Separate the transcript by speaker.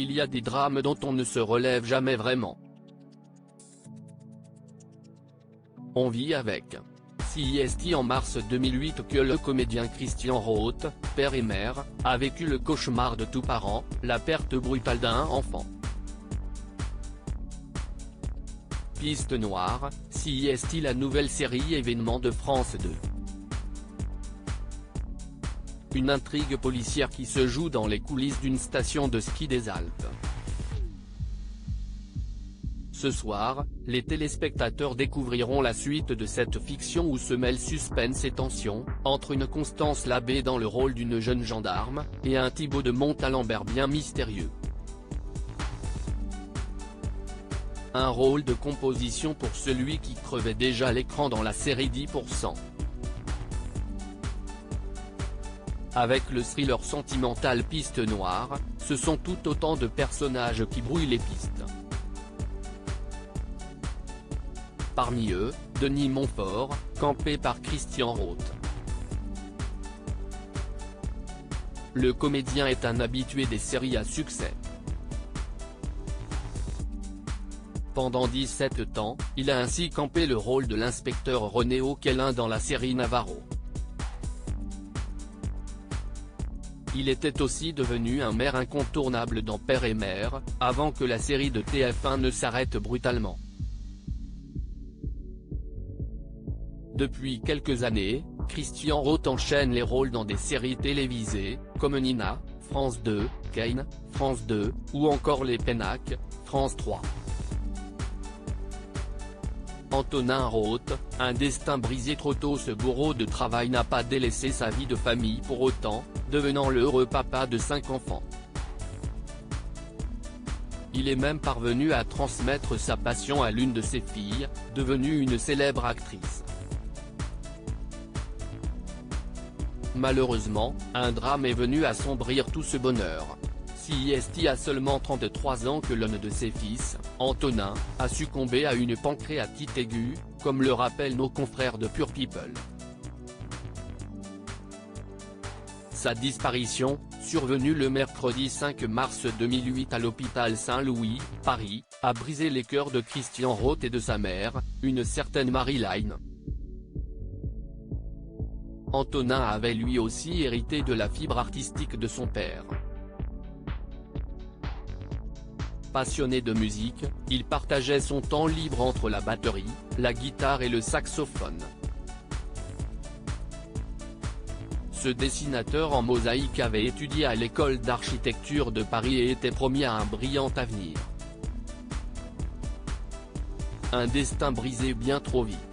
Speaker 1: il y a des drames dont on ne se relève jamais vraiment. On vit avec. C'est en mars 2008 que le comédien Christian Rothe, père et mère, a vécu le cauchemar de tout parent, la perte brutale d'un enfant. Piste Noire, c'est la nouvelle série événement de France 2. Une intrigue policière qui se joue dans les coulisses d'une station de ski des Alpes. Ce soir, les téléspectateurs découvriront la suite de cette fiction où se mêlent suspense et tension, entre une Constance Labbé dans le rôle d'une jeune gendarme, et un Thibaut de Montalembert bien mystérieux. Un rôle de composition pour celui qui crevait déjà l'écran dans la série 10%. Avec le thriller sentimental Piste Noire, ce sont tout autant de personnages qui brouillent les pistes. Parmi eux, Denis Montfort, campé par Christian Rothe. Le comédien est un habitué des séries à succès. Pendant 17 ans, il a ainsi campé le rôle de l'inspecteur René Auquelin dans la série Navarro. Il était aussi devenu un maire incontournable dans Père et Mère, avant que la série de TF1 ne s'arrête brutalement. Depuis quelques années, Christian Rothe enchaîne les rôles dans des séries télévisées, comme Nina, France 2, Kane, France 2, ou encore Les Pénacs, France 3. Antonin Rothe, un destin brisé trop tôt. Ce bourreau de travail n'a pas délaissé sa vie de famille pour autant, devenant le heureux papa de 5 enfants. Il est même parvenu à transmettre sa passion à l'une de ses filles, devenue une célèbre actrice. Malheureusement, un drame est venu assombrir tout ce bonheur. C'est à seulement 33 ans que l'un de ses fils, Antonin, a succombé à une pancréatite aiguë, comme le rappellent nos confrères de Pure People. Sa disparition, survenue le mercredi 5 mars 2008 à l'hôpital Saint-Louis, Paris, a brisé les cœurs de Christian Rothe et de sa mère, une certaine Marie-Line. Antonin avait lui aussi hérité de la fibre artistique de son père. Passionné de musique, il partageait son temps libre entre la batterie, la guitare et le saxophone. Ce dessinateur en mosaïque avait étudié à l'école d'architecture de Paris et était promis à un brillant avenir. Un destin brisé bien trop vite.